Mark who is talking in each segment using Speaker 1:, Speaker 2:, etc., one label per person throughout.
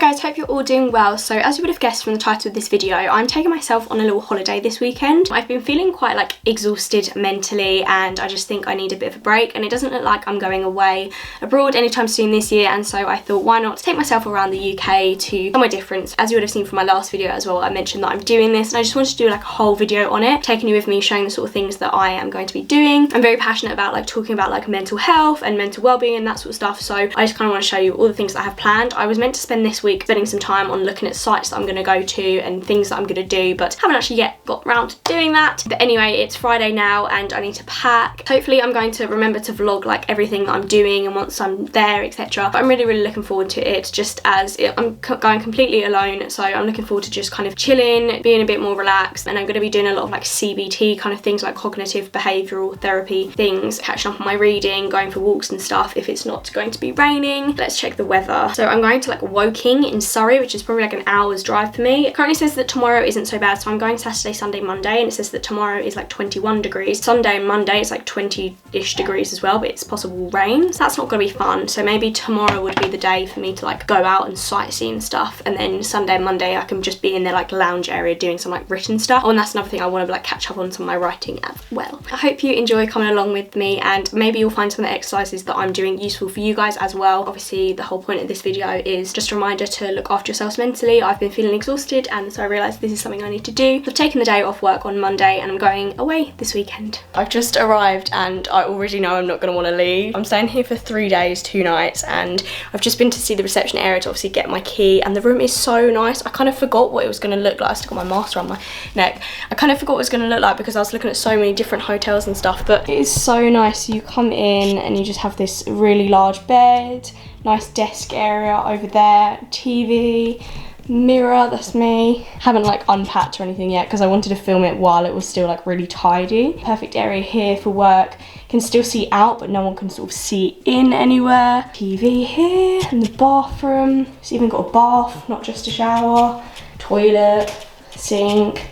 Speaker 1: guys, hope you're all doing well. So as you would have guessed from the title of this video, I'm taking myself on a little holiday this weekend. I've been feeling quite like exhausted mentally, and I just think I need a bit of a break, and it doesn't look like I'm going away abroad anytime soon this year, and so I thought why not take myself around the UK to somewhere different. As you would have seen from my last video as well, I mentioned that I'm doing this, and I just wanted to do like a whole video on it, taking you with me, showing the sort of things that I am going to be doing. I'm very passionate about like talking about like mental health and mental well-being and that sort of stuff, so I just kind of want to show you all the things that I have planned. I was meant to spend this week spending some time on looking at sites that I'm going to go to and things that I'm going to do, but haven't actually yet got around to doing that. But anyway, it's Friday now and I need to pack. Hopefully I'm going to remember to vlog like everything that I'm doing and once I'm there, etc. But I'm really looking forward to it, just as I'm going completely alone, so I'm looking forward to just kind of chilling, being a bit more relaxed, and I'm going to be doing a lot of like CBT kind of things, like cognitive behavioural therapy things, catching up on my reading, going for walks and stuff if it's not going to be raining. Let's check the weather. So I'm going to like Woking in Surrey, which is probably like an hour's drive for me. It currently says that tomorrow isn't so bad, so I'm going Saturday, Sunday, Monday, and it says that tomorrow is like 21 degrees. Sunday and Monday it's like 20-ish degrees as well, but it's possible rain, so that's not going to be fun. So maybe tomorrow would be the day for me to like go out and sightsee and stuff, and then Sunday and Monday I can just be in their like lounge area doing some like written stuff. Oh, and that's another thing, I want to like catch up on some of my writing as well. I hope you enjoy coming along with me, and maybe you'll find some of the exercises that I'm doing useful for you guys as well. Obviously the whole point of this video is just a reminder to look after yourselves mentally. I've been feeling exhausted, and so I realised this is something I need to do. I've taken the day off work on Monday and I'm going away this weekend. I've just arrived and I already know I'm not going to want to leave. I'm staying here for 3 days, 2 nights, and I've just been to see the reception area to obviously get my key, and the room is so nice. I kind of forgot what it was going to look like. I still got my mask around my neck. I kind of forgot what it was going to look like because I was looking at so many different hotels and stuff, but it is so nice. You come in and you just have this really large bed, nice desk area over there, TV, mirror, that's me. Haven't like unpacked or anything yet because I wanted to film it while it was still like really tidy. Perfect area here for work. Can still see out, but no one can sort of see in anywhere. TV here, and the bathroom. It's even got a bath, not just a shower. Toilet, sink.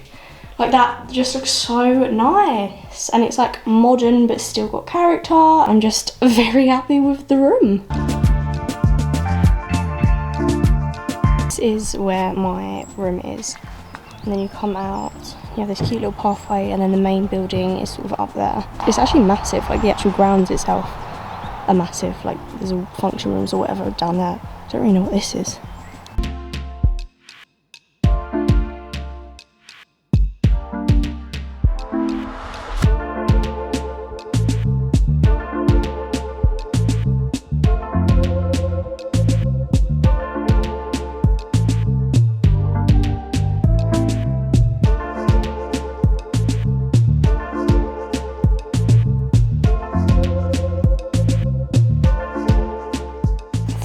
Speaker 1: Like that just looks so nice, and it's like modern but still got character. I'm just very happy with the room. This is where my room is, and then you come out, you have this cute little pathway, and then the main building is sort of up there. It's actually massive, like the actual grounds itself are massive, like there's all function rooms or whatever down there. I don't really know what this is.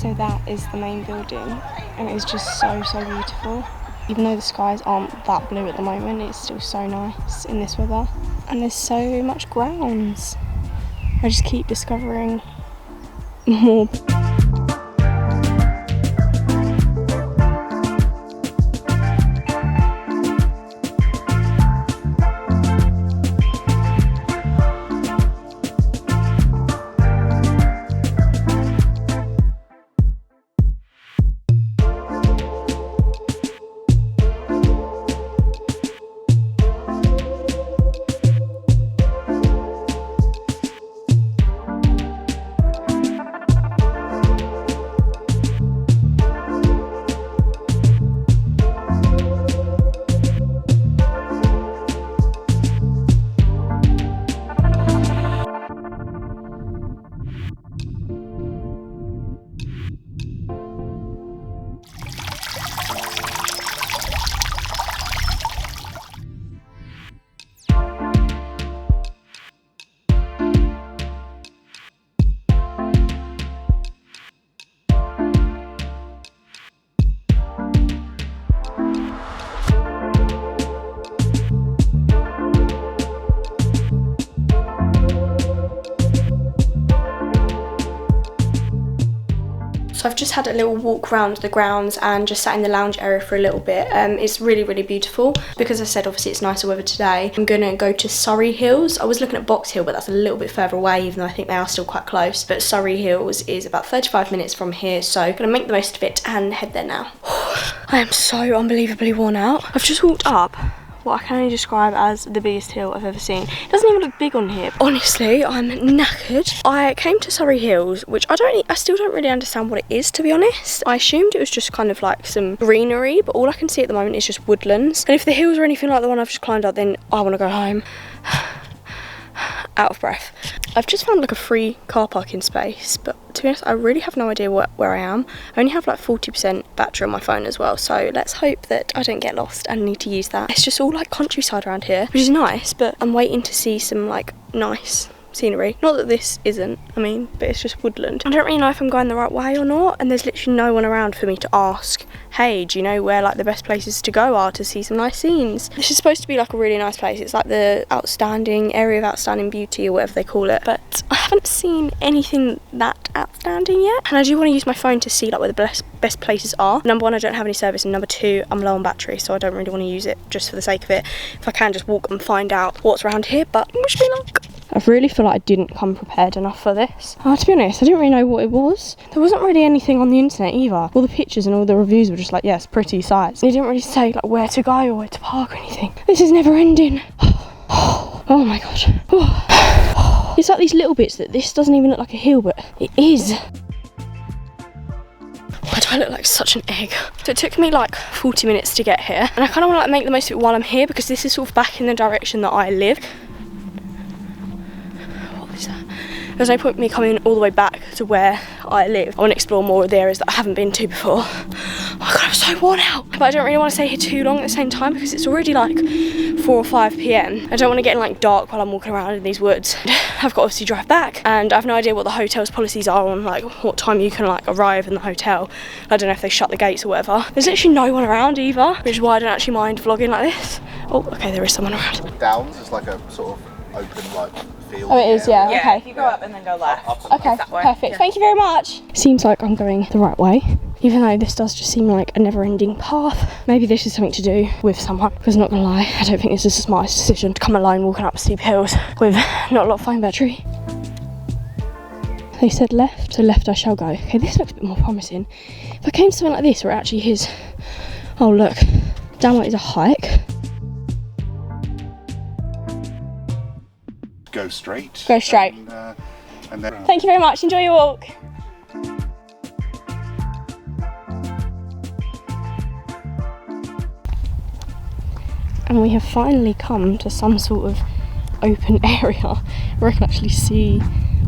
Speaker 1: So that is the main building, and it is just so beautiful. Even though the skies aren't that blue at the moment, it's still so nice in this weather. And there's so much grounds. I just keep discovering more. So I've just had a little walk around the grounds and just sat in the lounge area for a little bit. It's really, really beautiful. Because I said obviously it's nicer weather today, I'm gonna go to Surrey Hills. I was looking at Box Hill, but that's a little bit further away, even though I think they are still quite close. But Surrey Hills is about 35 minutes from here, so I'm gonna make the most of it and head there now. I am so unbelievably worn out. I've just walked up what I can only describe as the biggest hill I've ever seen. It doesn't even look big on here. Honestly, I'm knackered. I came to Surrey Hills, which I still don't really understand what it is, to be honest. I assumed it was just kind of like some greenery, but all I can see at the moment is just woodlands. And if the hills are anything like the one I've just climbed up, then I want to go home. Out of breath. I've just found like a free car parking space, but to be honest, I really have no idea where I am. I only have like 40% battery on my phone as well, so let's hope that I don't get lost and need to use that. It's just all like countryside around here, which is nice, but I'm waiting to see some like nice scenery. Not that this isn't, but it's just woodland. I don't really know if I'm going the right way or not, and there's literally no one around for me to ask, hey, do you know where like the best places to go are to see some nice scenes? This is supposed to be like a really nice place. It's like the outstanding area of outstanding beauty or whatever they call it, but I haven't seen anything that outstanding yet, and I do want to use my phone to see like where the best places are. Number one, I don't have any service, and number two, I'm low on battery, so I don't really want to use it just for the sake of it. If I can just walk and find out what's around here, but wish me luck. I really feel like I didn't come prepared enough for this. To be honest, I didn't really know what it was. There wasn't really anything on the internet either. All the pictures and all the reviews were just like, yes, pretty sights. They didn't really say like where to go or where to park or anything. This is never ending. Oh my god. It's like these little bits that this doesn't even look like a hill, but it is. Why do I look like such an egg? So it took me like 40 minutes to get here, and I kind of want to like make the most of it while I'm here, because this is sort of back in the direction that I live. There's no point in me coming all the way back to where I live. I want to explore more of the areas that I haven't been to before. Oh my god, I'm so worn out. But I don't really want to stay here too long at the same time, because it's already like 4 or 5 p.m. I don't want to get in like dark while I'm walking around in these woods. I've got to obviously drive back, and I have no idea what the hotel's policies are on like what time you can like arrive in the hotel. I don't know if they shut the gates or whatever. There's literally no one around either, which is why I don't actually mind vlogging like this. Oh, okay, there is someone around.
Speaker 2: Downs is like a sort of open like field.
Speaker 1: Oh, it is, yeah.
Speaker 3: Yeah,
Speaker 1: okay.
Speaker 3: if you go up and then go left.
Speaker 1: Okay, perfect. Yeah. Thank you very much. Seems like I'm going the right way, even though this does just seem like a never-ending path. Maybe this is something to do with someone, because I'm not gonna lie, I don't think this is the smartest decision to come alone walking up steep hills with not a lot of phone battery. They said left, so left I shall go. Okay, this looks a bit more promising. If I came to something like this where it actually is... Oh look, damn it is a hike.
Speaker 2: Go straight.
Speaker 1: Go straight.
Speaker 2: And then
Speaker 1: Thank you very much, enjoy your walk. And we have finally come to some sort of open area where I can actually see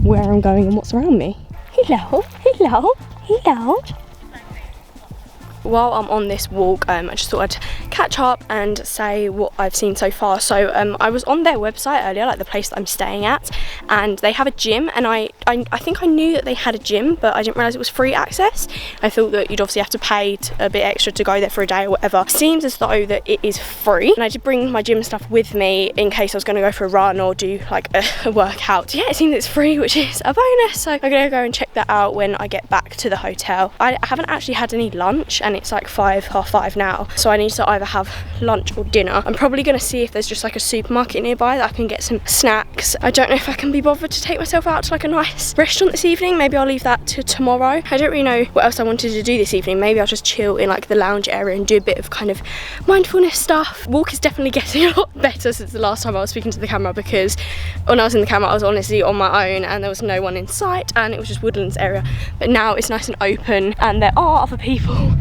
Speaker 1: where I'm going and what's around me. Hello, hello, hello. While I'm on this walk, I just thought I'd catch up and say what I've seen so far. So I was on their website earlier, like the place that I'm staying at, and they have a gym, and I think I knew that they had a gym, but I didn't realise it was free access. I thought that you'd obviously have to pay a bit extra to go there for a day or whatever. Seems as though that it is free, and I did bring my gym stuff with me in case I was going to go for a run or do like a workout. Yeah, it seems it's free, which is a bonus, so I'm going to go and check that out when I get back to the hotel. I haven't actually had any lunch, and it's like 5:30 now, so I need to either have lunch or dinner. I'm probably going to see if there's just like a supermarket nearby that I can get some snacks. I don't know if I can be bothered to take myself out to like a nice restaurant this evening. Maybe I'll leave that to tomorrow. I don't really know what else I wanted to do this evening. Maybe I'll just chill in like the lounge area and do a bit of kind of mindfulness stuff. Walk is definitely getting a lot better since the last time I was speaking to the camera, because when I was in the camera I was honestly on my own and there was no one in sight and it was just woodlands area, but now it's nice and open and there are other people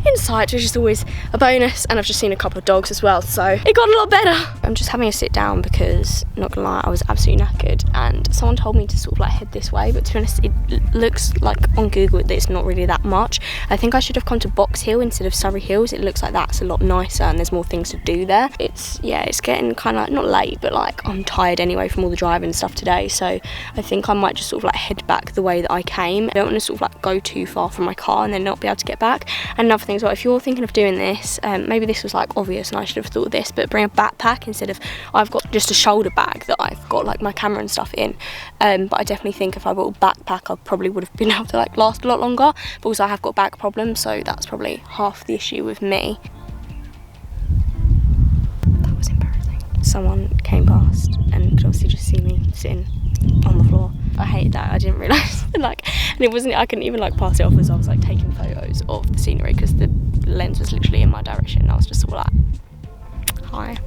Speaker 1: inside, which is always a bonus, and I've just seen a couple of dogs as well, so it got a lot better. I'm just having a sit down because, not gonna lie, I was absolutely knackered, and someone told me to sort of like head this way, but to be honest it looks like on Google that it's not really that much. I think I should have come to Box Hill instead of Surrey Hills. It looks like that's a lot nicer and there's more things to do there. It's getting kind of like, not late, but like I'm tired anyway from all the driving and stuff today, so I think I might just sort of like head back the way that I came. I don't want to sort of like go too far from my car and then not be able to get back. And another thing as well, if you're thinking of doing this, maybe this was like obvious and I should have thought of this, but bring a backpack instead of, I've got just a shoulder bag that I've got like my camera and stuff in, but I definitely think if I brought a backpack I probably would have been able to like last a lot longer, but also I have got back problems, so that's probably half the issue with me. That was embarrassing. Someone came past and could obviously just see me sitting on the floor. I hated that. I didn't realise like, and it wasn't, I couldn't even like pass it off as I was like taking photos of the scenery because the lens was literally in my direction and I was just all like, hi,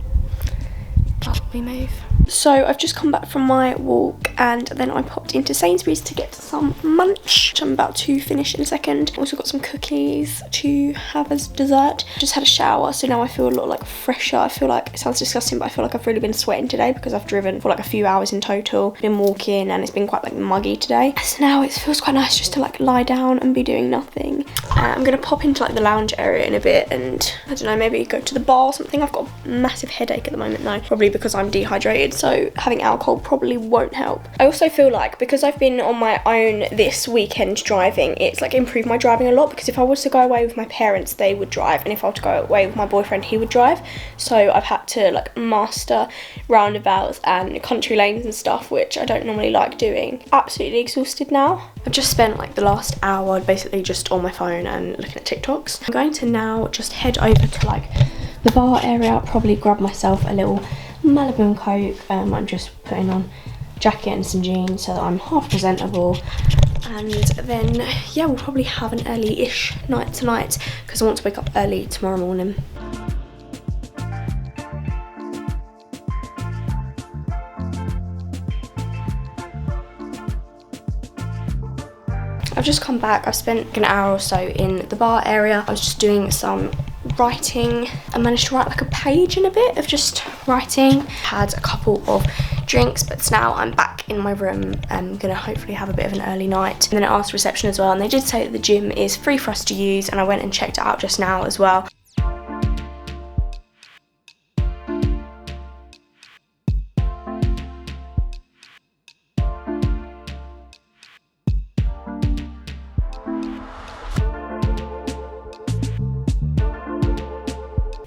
Speaker 1: that'll be move. So I've just come back from my walk and then I popped into Sainsbury's to get some munch, which I'm about to finish in a second. Also got some cookies to have as dessert. Just had a shower, so now I feel a lot like fresher. I feel like, it sounds disgusting, but I feel like I've really been sweating today because I've driven for like a few hours in total, been walking, and it's been quite like muggy today. So now it feels quite nice just to like lie down and be doing nothing. I'm gonna pop into like the lounge area in a bit and I don't know, maybe go to the bar or something. I've got a massive headache at the moment though, probably because I'm dehydrated, so having alcohol probably won't help. I also feel like because I've been on my own this weekend driving, it's like improved my driving a lot, because if I was to go away with my parents they would drive, and if I were to go away with my boyfriend he would drive, so I've had to like master roundabouts and country lanes and stuff, which I don't normally like doing. Absolutely exhausted now. I've just spent like the last hour basically just on my phone and looking at TikToks. I'm going to now just head over to like the bar area, probably grab myself a little Malibu and Coke. I'm just putting on a jacket and some jeans so that I'm half presentable, and then yeah, we'll probably have an early-ish night tonight because I want to wake up early tomorrow morning. I've just come back. I've spent an hour or so in the bar area. I was just doing some writing. I managed to write like a page and a bit of just writing. Had a couple of drinks, but now I'm back in my room. I'm gonna hopefully have a bit of an early night. And then I asked reception as well, and they did say that the gym is free for us to use, and I went and checked it out just now as well.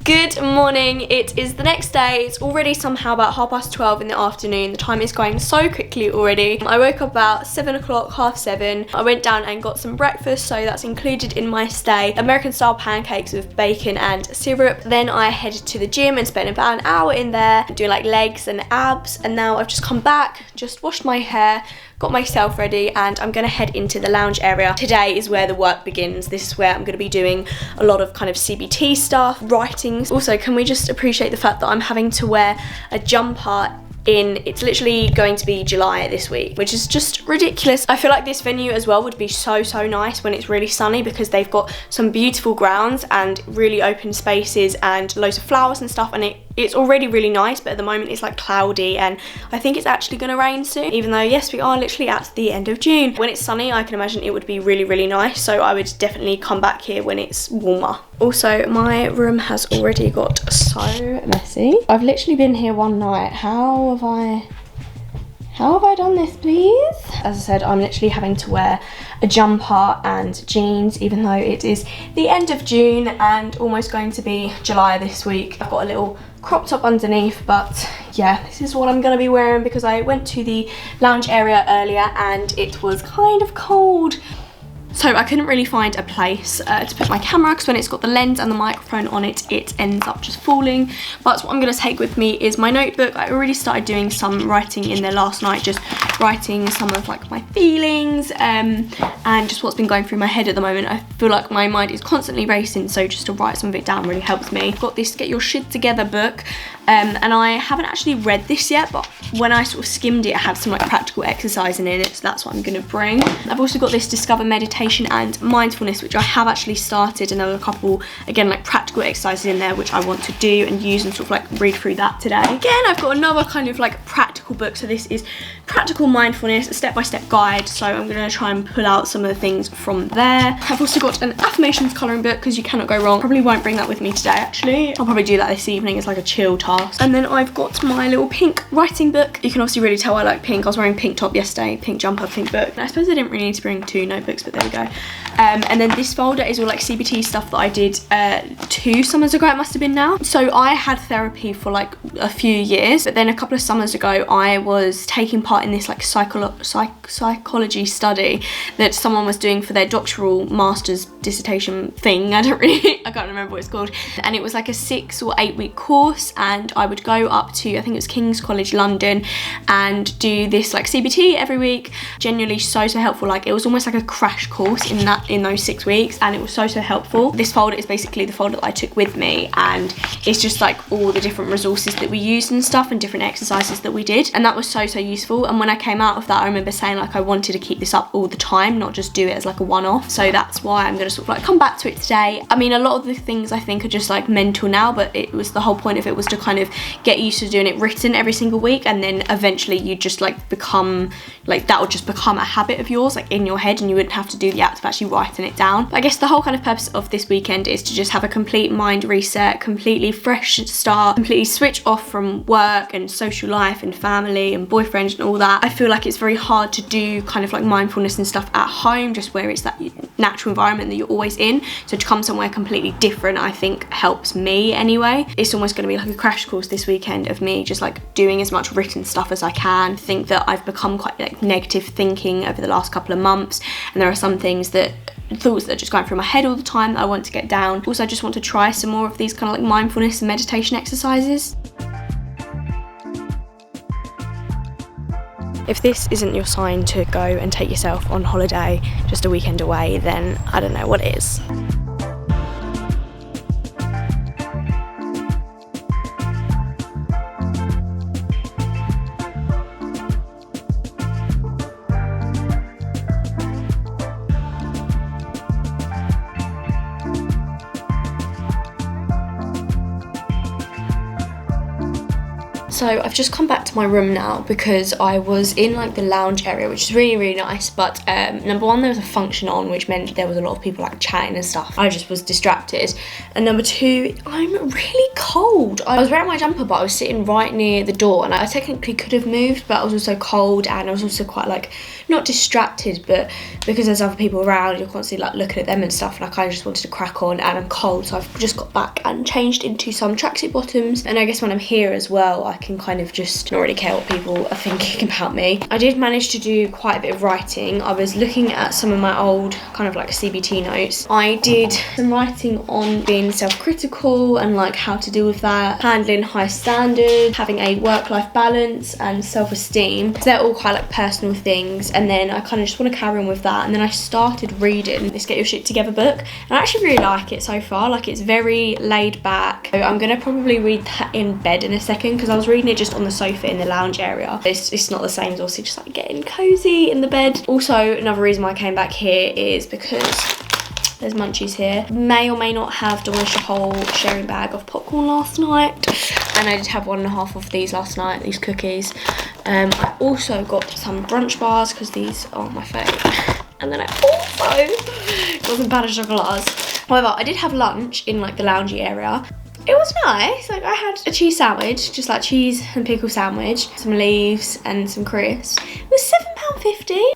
Speaker 1: Good morning, it is the next day. It's already somehow about 12:30 in the afternoon. The time is going so quickly already. I woke up about 7 o'clock, 7:30. I went down and got some breakfast, so that's included in my stay. American style pancakes with bacon and syrup. Then I headed to the gym and spent about an hour in there doing like legs and abs, and now I've just come back, just washed my hair, got myself ready, and I'm gonna head into the lounge area. Today is where the work begins. This is where I'm gonna be doing a lot of kind of CBT stuff, writing. Also, can we just appreciate the fact that I'm having to wear a jumper it's literally going to be July this week, which is just ridiculous. I feel like this venue as well would be so nice when it's really sunny, because they've got some beautiful grounds and really open spaces and loads of flowers and stuff, and it's already really nice, but at the moment it's like cloudy and I think it's actually gonna rain soon, even though yes, we are literally at the end of June. When it's sunny, I can imagine it would be really nice, so I would definitely come back here when it's warmer. Also, my room has already got so messy. I've literally been here one night. How have I done this, please? As I said, I'm literally having to wear a jumper and jeans, even though it is the end of June and almost going to be July this week. I've got a little crop top underneath, but yeah, this is what I'm gonna be wearing because I went to the lounge area earlier and it was kind of cold. So I couldn't really find a place to put my camera, because when it's got the lens and the microphone on it, it ends up just falling. But what I'm going to take with me is my notebook. I already started doing some writing in there last night, just writing some of like my feelings and just what's been going through my head at the moment. I feel like my mind is constantly racing, so just to write some of it down really helps me. I've got this Get Your Shit Together book, and I haven't actually read this yet, but when I sort of skimmed it, I had some like practical exercising in it, so that's what I'm going to bring. I've also got this Discover Meditation and Mindfulness, which I have actually started, and there are a couple, again, like practical exercises in there which I want to do and use and sort of like read through that today. Again, I've got another kind of like practical practical book. So this is Practical Mindfulness, a step-by-step guide. So I'm going to try and pull out some of the things from there. I've also got an affirmations colouring book because you cannot go wrong. Probably won't bring that with me today actually. I'll probably do that this evening. It's like a chill task. And then I've got my little pink writing book. You can obviously really tell I like pink. I was wearing pink top yesterday, pink jumper, pink book. And I suppose I didn't really need to bring 2 notebooks, but there we go. And then this folder is all like CBT stuff that I did 2 summers ago, it must have been now. So I had therapy for like a few years, but then a couple of summers ago I was taking part in this like psychology study that someone was doing for their doctoral master's dissertation thing. I can't remember what it's called. And it was like a 6 or 8 week course, and I would go up to, I think it was King's College London, and do this like CBT every week. Genuinely so helpful. Like it was almost like a crash course in those 6 weeks, and it was so helpful. This folder is basically the folder that I took with me, and it's just like all the different resources that we used and stuff, and different exercises that we did, and that was so useful. And when I came out of that, I remember saying like I wanted to keep this up all the time, not just do it as like a one-off. So that's why I'm gonna sort of like come back to it today. I mean, a lot of the things I think are just like mental now, but it was the whole point of it was to kind of get used to doing it written every single week, and then eventually you just like become like, that would just become a habit of yours, like in your head, and you wouldn't have to do the act of actually writing it down. But I guess the whole kind of purpose of this weekend is to just have a complete mind reset, completely fresh start, completely switch off from work and social life and family and boyfriend and all that. I feel like it's very hard to do kind of like mindfulness and stuff at home, just where it's that natural environment that you're always in. So to come somewhere completely different, I think helps me anyway. It's almost going to be like a crash course this weekend of me just like doing as much written stuff as I can. I think that I've become quite like negative thinking over the last couple of months, and there are some thoughts that are just going through my head all the time that I want to get down. Also, I just want to try some more of these kind of like mindfulness and meditation exercises. If this isn't your sign to go and take yourself on holiday, just a weekend away, then I don't know what is. So I've just come back to my room now because I was in like the lounge area, which is really nice, but number one, there was a function on, which meant there was a lot of people like chatting and stuff. I just was distracted. And number two, I'm really cold. I was wearing my jumper, but I was sitting right near the door, and I technically could have moved, but I was also cold, and I was also quite like, not distracted, but because there's other people around, you're constantly like looking at them and stuff, and I kind of just wanted to crack on, and I'm cold, so I've just got back and changed into some tracksuit bottoms. And I guess when I'm here as well, I can kind of just not really care what people are thinking about me. I did manage to do quite a bit of writing. I was looking at some of my old kind of like CBT notes. I did some writing on being self-critical and like how to deal with that, handling high standards, having a work-life balance, and self-esteem. So they're all quite like personal things, and then I kind of just want to carry on with that. And then I started reading this Get Your Shit Together book, and I actually really like it so far. Like, it's very laid back. So I'm gonna probably read that in bed in a second, because I was reading it just on the sofa in the lounge area. It's not the same as obviously just like getting cozy in the bed. Also, another reason why I came back here is because there's munchies here. May or may not have demolished a whole sharing bag of popcorn last night, and I did have 1.5 of these last night, these cookies. I also got some brunch bars because these are my favourite. And then I also got some pain au chocolats. However, I did have lunch in like the loungy area. It was nice. Like, I had a cheese sandwich, just like cheese and pickle sandwich, some leaves and some crisps. It was £7.50.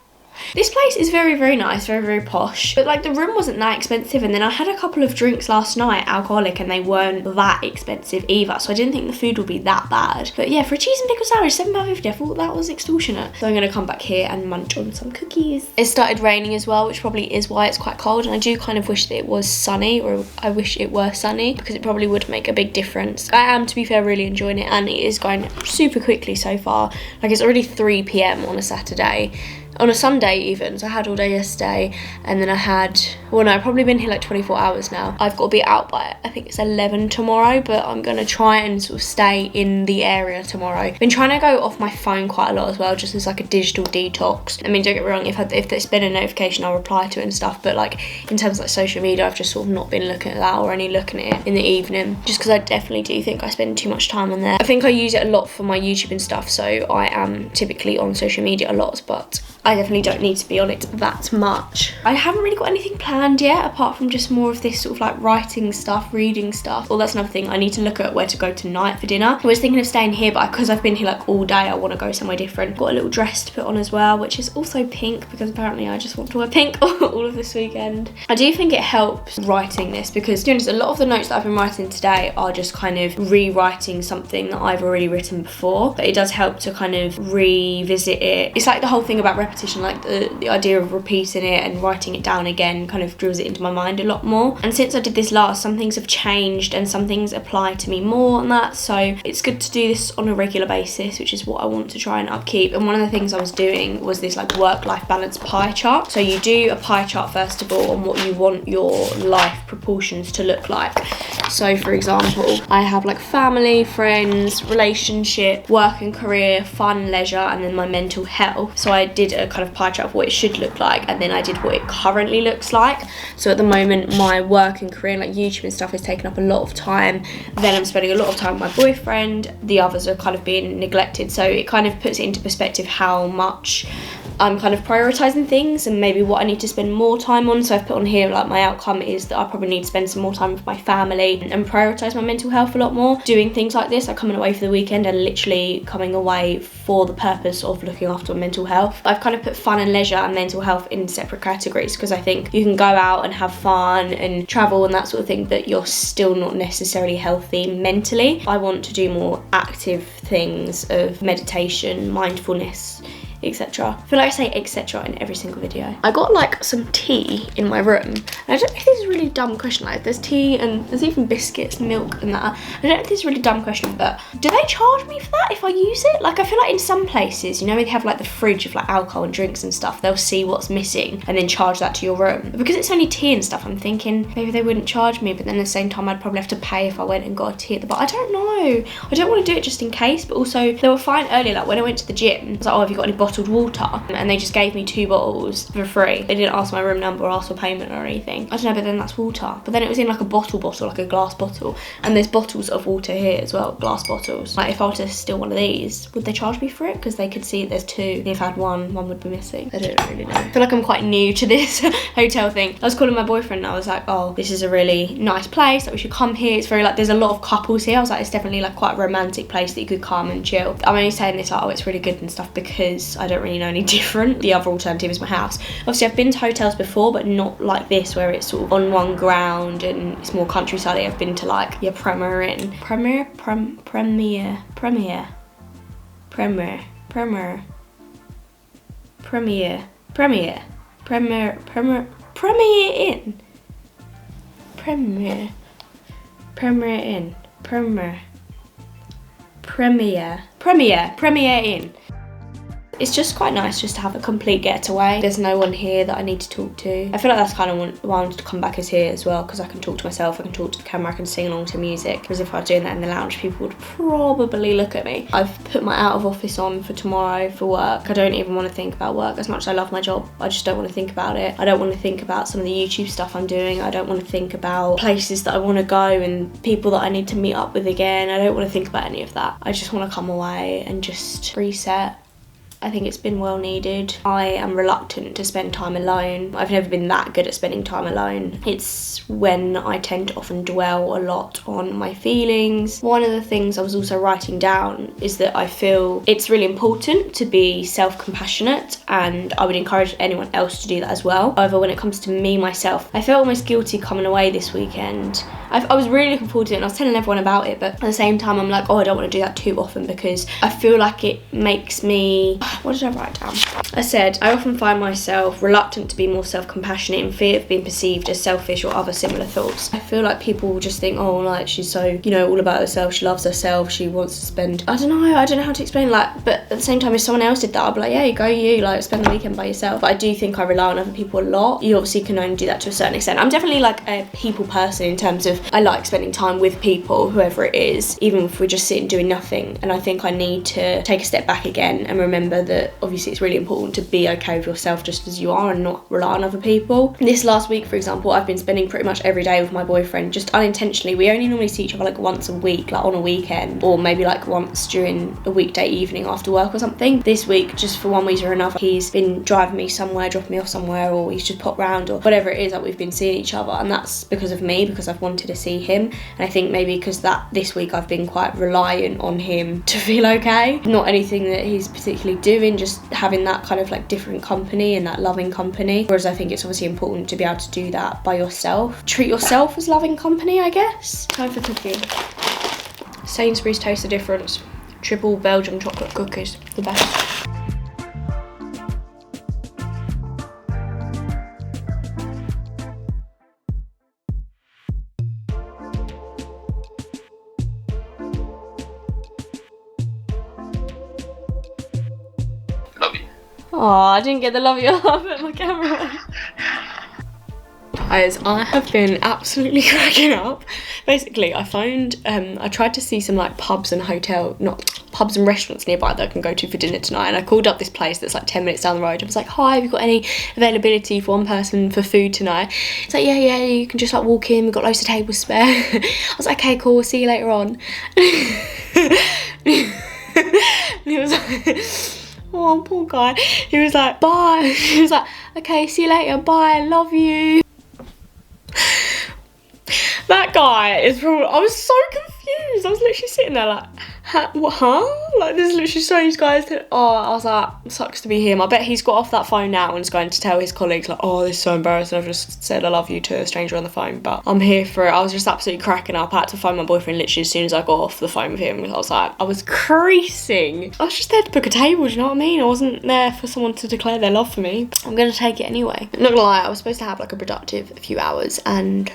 Speaker 1: This place is very nice, very posh, but like the room wasn't that expensive. And then I had a couple of drinks last night, alcoholic, and they weren't that expensive either, so I didn't think the food would be that bad. But yeah, for a cheese and pickle sandwich, £7.50, I thought that was extortionate. So I'm gonna come back here and munch on some cookies. It started raining as well, which probably is why it's quite cold, and I do kind of wish that it was sunny, or I wish it were sunny, because it probably would make a big difference. I am, to be fair, really enjoying it, and it is going super quickly so far. Like, it's already 3 PM on a Saturday. on a Sunday even. So I had all day yesterday, and then I had, well no, I've probably been here like 24 hours now. I've got to be out by, I think it's 11 tomorrow, but I'm gonna try and sort of stay in the area tomorrow. Been trying to go off my phone quite a lot as well, just as like a digital detox. I mean, don't get me wrong, if there's been a notification, I'll reply to it and stuff, but like in terms of like social media, I've just sort of not been looking at that, or only looking at it in the evening, just because I definitely do think I spend too much time on there. I think I use it a lot for my YouTube and stuff, so I am typically on social media a lot, but I definitely don't need to be on it that much. I haven't really got anything planned yet, apart from just more of this sort of like writing stuff, reading stuff. Well, that's another thing. I need to look at where to go tonight for dinner. I was thinking of staying here, but because I've been here like all day, I want to go somewhere different. Got a little dress to put on as well, which is also pink, because apparently I just want to wear pink all of this weekend. I do think it helps writing this, because to be honest, a lot of the notes that I've been writing today are just kind of rewriting something that I've already written before, but it does help to kind of revisit it. It's like the whole thing about repetition, like the idea of repeating it and writing it down again kind of drills it into my mind a lot more. And since I did this last, some things have changed and some things apply to me more on that, so it's good to do this on a regular basis, which is what I want to try and upkeep. And one of the things I was doing was this like work-life balance pie chart. So you do a pie chart first of all on what you want your life proportions to look like. So for example, I have like family, friends, relationship, work and career, fun, leisure, and then my mental health. So I did a kind of pie chart of what it should look like, and then I did what it currently looks like. So at the moment, my work and career, like YouTube and stuff, is taking up a lot of time. Then I'm spending a lot of time with my boyfriend. The others are kind of being neglected. So it kind of puts it into perspective how much I'm kind of prioritising things and maybe what I need to spend more time on. So I've put on here like my outcome is that I probably need to spend some more time with my family and prioritise my mental health a lot more. Doing things like this, like coming away for the weekend and literally coming away for the purpose of looking after my mental health. I've kind of put fun and leisure and mental health in separate categories, because I think you can go out and have fun and travel and that sort of thing, but you're still not necessarily healthy mentally. I want to do more active things of meditation, mindfulness, etc. I feel like I say etc in every single video. I got like some tea in my room, and I don't know if this is a really dumb question. Like there's tea and there's even biscuits, milk and that. I don't know if this is a really dumb question, but do they charge me for that if I use it? Like I feel like in some places, you know, they have like the fridge of like alcohol and drinks and stuff, they'll see what's missing and then charge that to your room. But because it's only tea and stuff, I'm thinking maybe they wouldn't charge me, but then at the same time I'd probably have to pay if I went and got a tea at the bar. I don't know. I don't want to do it just in case, but also they were fine earlier. Like when I went to the gym, I was like, oh, have you got any bottled water? And they just gave me 2 bottles for free. They didn't ask my room number or ask for payment or anything. I don't know, but then that's water. But then it was in like a bottle, like a glass bottle. And there's bottles of water here as well, glass bottles. Like if I were to steal one of these, would they charge me for it? Because they could see there's 2. And if I had one would be missing. I don't really know. I feel like I'm quite new to this hotel thing. I was calling my boyfriend and I was like, oh, this is a really nice place, like we should come here. It's very like, there's a lot of couples here. I was like, it's definitely like quite a romantic place that you could come and chill. I'm only saying this like, oh, it's really good and stuff, because I don't really know any different. The other alternative is my house. Obviously I've been to hotels before, but not like this where it's sort of on one ground and it's more countryside. I've been to like your Premier Inn. Premier Inn. It's just quite nice just to have a complete getaway. There's no one here that I need to talk to. I feel like that's kind of why I wanted to come back is here as well, because I can talk to myself, I can talk to the camera, I can sing along to music. Because if I was doing that in the lounge, people would probably look at me. I've put my out of office on for tomorrow for work. I don't even want to think about work. As much as I love my job, I just don't want to think about it. I don't want to think about some of the YouTube stuff I'm doing. I don't want to think about places that I want to go and people that I need to meet up with again. I don't want to think about any of that. I just want to come away and just reset. I think it's been well needed. I am reluctant to spend time alone. I've never been that good at spending time alone. It's when I tend to often dwell a lot on my feelings. One of the things I was also writing down is that I feel it's really important to be self-compassionate, and I would encourage anyone else to do that as well. However, when it comes to me, myself, I felt almost guilty coming away this weekend. I was really looking forward to it and I was telling everyone about it, but at the same time I'm like, oh, I don't want to do that too often, because I feel like it makes me, what did I write down? I said, I often find myself reluctant to be more self-compassionate in fear of being perceived as selfish or other similar thoughts. I feel like people will just think, oh, like, she's so, you know, all about herself, she loves herself, she wants to spend, I don't know how to explain, like, but at the same time, if someone else did that, I'd be like, yeah, you go you, like, spend the weekend by yourself. But I do think I rely on other people a lot. You obviously can only do that to a certain extent. I'm definitely like a people person in terms of I like spending time with people, whoever it is, even if we're just sitting doing nothing. And I think I need to take a step back again and remember that obviously it's really important to be okay with yourself just as you are and not rely on other people. This last week, for example, I've been spending pretty much every day with my boyfriend, just unintentionally. We only normally see each other like once a week, like on a weekend, or maybe like once during a weekday evening after work or something. This week, just for one reason or another, he's been driving me somewhere, dropping me off somewhere, or he's just popped round, or whatever it is that we've been seeing each other. And that's because of me, because I've wanted to see him. And I think maybe because that this week I've been quite reliant on him to feel okay. Not anything that he's particularly doing, just having that kind of like different company and that loving company. Whereas I think it's obviously important to be able to do that by yourself. Treat yourself as loving company, I guess. Time for cooking. Sainsbury's Taste the Difference. Triple Belgian chocolate cookies. The best. Oh, I didn't get the love you. I put my camera on. Guys, I have been absolutely cracking up. Basically, I found, I tried to see some like pubs and pubs and restaurants nearby that I can go to for dinner tonight, and I called up this place that's like 10 minutes down the road. I was like, hi, have you got any availability for one person for food tonight? It's like, yeah, you can just like walk in, we've got loads of tables spare. I was like, okay, cool, we'll see you later on. And he was like, oh, poor guy. He was like, bye. He was like, okay, see you later, bye, love you. That guy is probably, I was so confused. I was literally sitting there like, huh? Like, there's literally so many guys that, I was like, sucks to be him. I bet he's got off that phone now and is going to tell his colleagues like, oh, this is so embarrassing, I've just said I love you to a stranger on the phone. But I'm here for it. I was just absolutely cracking up. I had to phone my boyfriend literally as soon as I got off the phone with him. I was like, I was creasing. I was just there to book a table, do you know what I mean? I wasn't there for someone to declare their love for me. I'm gonna take it anyway. I'm not gonna lie, I was supposed to have like a productive few hours and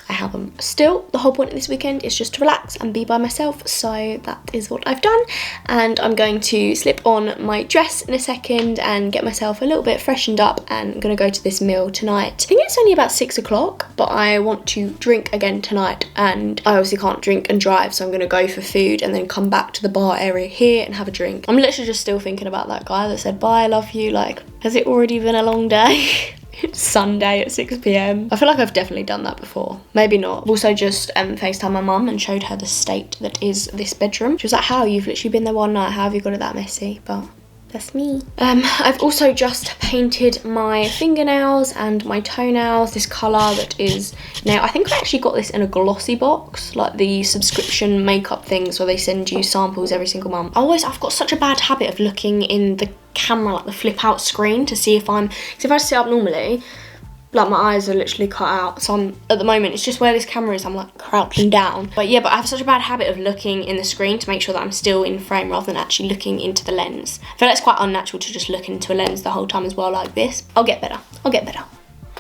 Speaker 1: I haven't. Still, the whole point of this weekend is just to relax and be by myself, so that is what I've done. And I'm going to slip on my dress in a second and get myself a little bit freshened up, and I'm going to go to this meal tonight. I think it's only about 6 o'clock, but I want to drink again tonight, and I obviously can't drink and drive, so I'm going to go for food and then come back to the bar area here and have a drink. I'm literally just still thinking about that guy that said, bye, I love you. Like, has it already been a long day? It's Sunday at 6 PM. I feel like I've definitely done that before. Maybe not. I've also just FaceTimed my mum and showed her the state that is this bedroom. She was like, how? You've literally been there one night. How have you got it that messy? But that's me. I've also just painted my fingernails and my toenails this colour that is now, I think I actually got this in a glossy box, like the subscription makeup things where they send you samples every single month. I've got such a bad habit of looking in the camera, like the flip out screen, to see if if I sit up normally, like my eyes are literally cut out, so I'm, at the moment, it's just where this camera is, I'm like crouching down. But yeah, I have such a bad habit of looking in the screen to make sure that I'm still in frame rather than actually looking into the lens. I feel like it's quite unnatural to just look into a lens the whole time as well like this. I'll get better.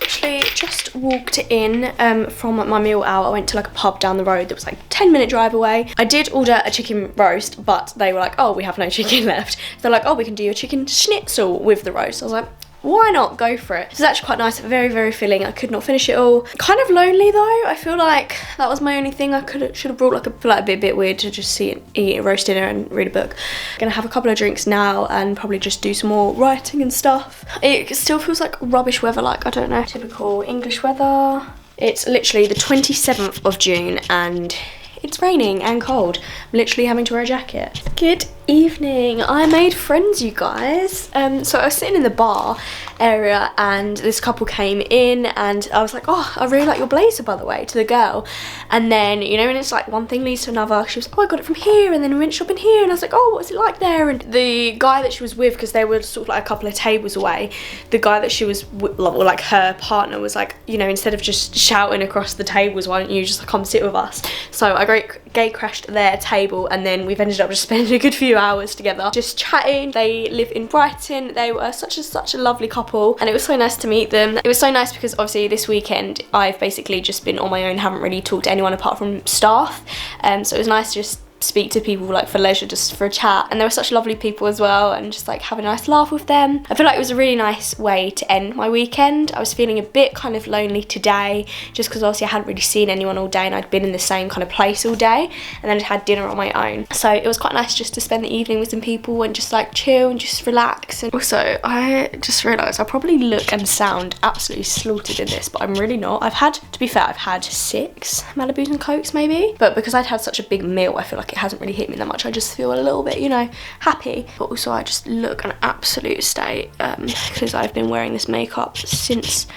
Speaker 1: Actually, just walked in from my meal out. I went to like a pub down the road that was like a 10-minute drive away. I did order a chicken roast, but they were like, oh, we have no chicken left. They're like, oh, we can do a chicken schnitzel with the roast. I was like, why not? Go for it. It was actually quite nice, very, very filling. I could not finish it all. Kind of lonely though. I feel like that was my only thing. I should have brought like a bit weird to just eat a roast dinner and read a book. I'm gonna have a couple of drinks now and probably just do some more writing and stuff. It still feels like rubbish weather, like, I don't know, typical English weather. It's literally the 27th of June and it's raining and cold. I'm literally having to wear a jacket. Good evening. I made friends, you guys. So I was sitting in the bar area and this couple came in and I was like, oh, I really like your blazer, by the way, to the girl. And then, you know, and it's like one thing leads to another. She was, oh, I got it from here, and then we went shopping here, and I was like, oh, what's it like there? And the guy that she was with, because they were sort of like a couple of tables away, the guy that she was with, or like her partner, was like, you know, instead of just shouting across the tables, why don't you just come sit with us? So I gay crashed their table, and then we've ended up just spending a good few hours together just chatting. They live in Brighton. They were such a lovely couple, and it was so nice to meet them. It was so nice because obviously this weekend I've basically just been on my own, haven't really talked to anyone apart from staff, so it was nice to just speak to people like for leisure, just for a chat, and they were such lovely people as well, and just like have a nice laugh with them. I feel like it was a really nice way to end my weekend. I was feeling a bit kind of lonely today just because obviously I hadn't really seen anyone all day and I'd been in the same kind of place all day, and then I'd had dinner on my own, so it was quite nice just to spend the evening with some people and just like chill and just relax. And also I just realised I probably look and sound absolutely slaughtered in this, but I'm really not. To be fair, I've had 6 Malibus and Cokes maybe, but because I'd had such a big meal I feel like it hasn't really hit me that much. I just feel a little bit, you know, happy, but also I just look an absolute state because I've been wearing this makeup since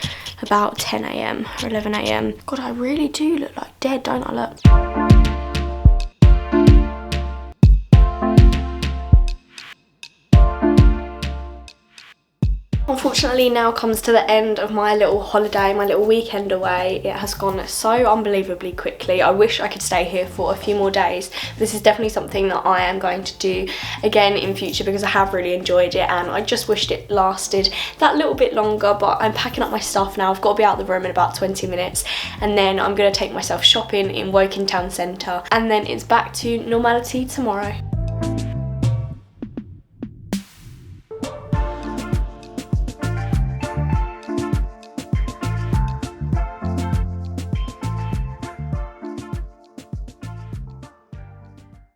Speaker 1: about 10 AM or 11 AM. God, I really do look like dead, don't I look? Unfortunately, now comes to the end of my little holiday, my little weekend away. It has gone so unbelievably quickly. I wish I could stay here for a few more days. This is definitely something that I am going to do again in future because I have really enjoyed it, and I just wished it lasted that little bit longer. But I'm packing up my stuff now. I've got to be out of the room in about 20 minutes, and then I'm going to take myself shopping in Woking Town Centre, and then it's back to normality tomorrow.